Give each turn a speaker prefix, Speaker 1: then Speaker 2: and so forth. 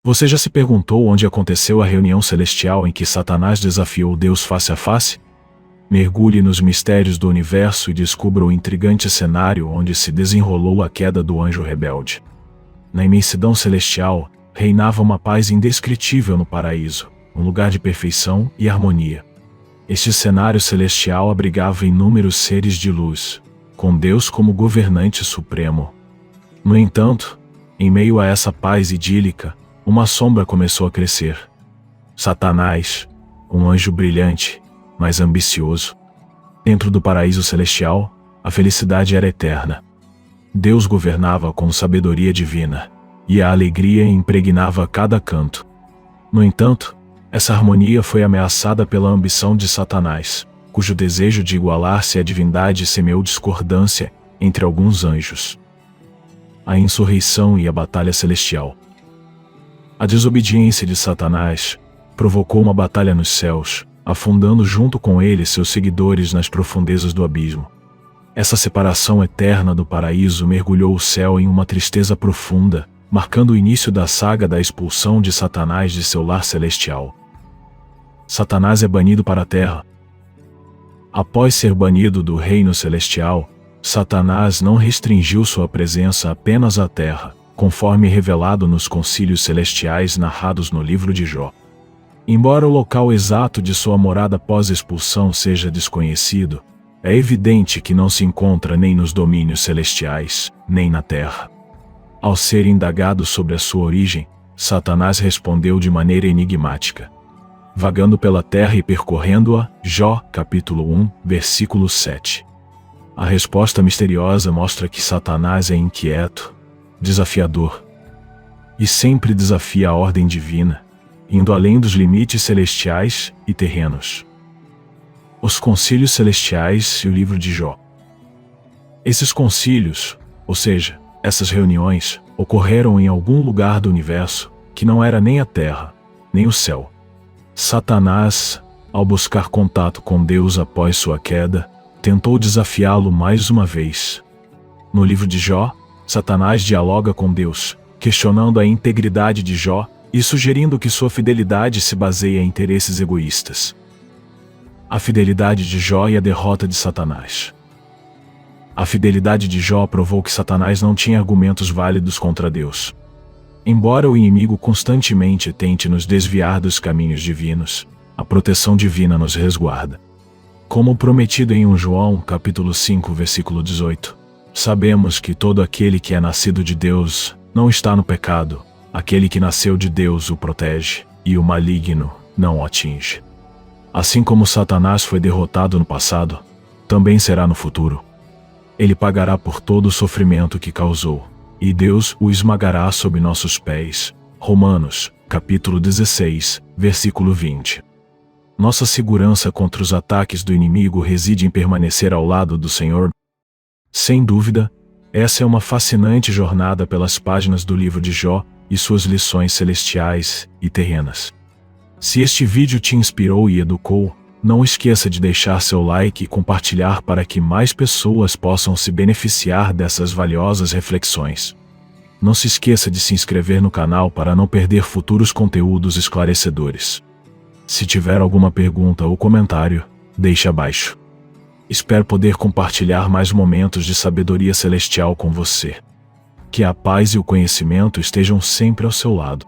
Speaker 1: Você já se perguntou onde aconteceu a reunião celestial em que Satanás desafiou Deus face a face? Mergulhe nos mistérios do universo e descubra o intrigante cenário onde se desenrolou a queda do anjo rebelde. Na imensidão celestial, reinava uma paz indescritível no paraíso, um lugar de perfeição e harmonia. Este cenário celestial abrigava inúmeros seres de luz, com Deus como governante supremo. No entanto, em meio a essa paz idílica, uma sombra começou a crescer. Satanás, um anjo brilhante, mas ambicioso. Dentro do paraíso celestial, a felicidade era eterna. Deus governava com sabedoria divina, e a alegria impregnava cada canto. No entanto, essa harmonia foi ameaçada pela ambição de Satanás, cujo desejo de igualar-se à divindade semeou discordância entre alguns anjos. A insurreição e a batalha celestial. A desobediência de Satanás provocou uma batalha nos céus, afundando junto com ele seus seguidores nas profundezas do abismo. Essa separação eterna do paraíso mergulhou o céu em uma tristeza profunda, marcando o início da saga da expulsão de Satanás de seu lar celestial. Satanás é banido para a terra. Após ser banido do reino celestial, Satanás não restringiu sua presença apenas à terra, conforme revelado nos concílios celestiais narrados no livro de Jó. Embora o local exato de sua morada pós-expulsão seja desconhecido, é evidente que não se encontra nem nos domínios celestiais, nem na terra. Ao ser indagado sobre a sua origem, Satanás respondeu de maneira enigmática. Vagando pela terra e percorrendo-a, Jó, capítulo 1, versículo 7. A resposta misteriosa mostra que Satanás é inquieto, desafiador, e sempre desafia a ordem divina, indo além dos limites celestiais e terrenos. Os concílios celestiais e o livro de Jó. Esses concílios, ou seja, essas reuniões, ocorreram em algum lugar do universo que não era nem a terra, nem o céu. Satanás, ao buscar contato com Deus após sua queda, tentou desafiá-lo mais uma vez. No livro de Jó, Satanás dialoga com Deus, questionando a integridade de Jó e sugerindo que sua fidelidade se baseie em interesses egoístas. A fidelidade de Jó e a derrota de Satanás. A fidelidade de Jó provou que Satanás não tinha argumentos válidos contra Deus. Embora o inimigo constantemente tente nos desviar dos caminhos divinos, a proteção divina nos resguarda. Como prometido em 1 João, capítulo 5, versículo 18, sabemos que todo aquele que é nascido de Deus não está no pecado, aquele que nasceu de Deus o protege, e o maligno não o atinge. Assim como Satanás foi derrotado no passado, também será no futuro. Ele pagará por todo o sofrimento que causou, e Deus o esmagará sob nossos pés. Romanos, capítulo 16, versículo 20. Nossa segurança contra os ataques do inimigo reside em permanecer ao lado do Senhor. Sem dúvida, essa é uma fascinante jornada pelas páginas do livro de Jó e suas lições celestiais e terrenas. Se este vídeo te inspirou e educou, não esqueça de deixar seu like e compartilhar para que mais pessoas possam se beneficiar dessas valiosas reflexões. Não se esqueça de se inscrever no canal para não perder futuros conteúdos esclarecedores. Se tiver alguma pergunta ou comentário, deixe abaixo. Espero poder compartilhar mais momentos de sabedoria celestial com você. Que a paz e o conhecimento estejam sempre ao seu lado.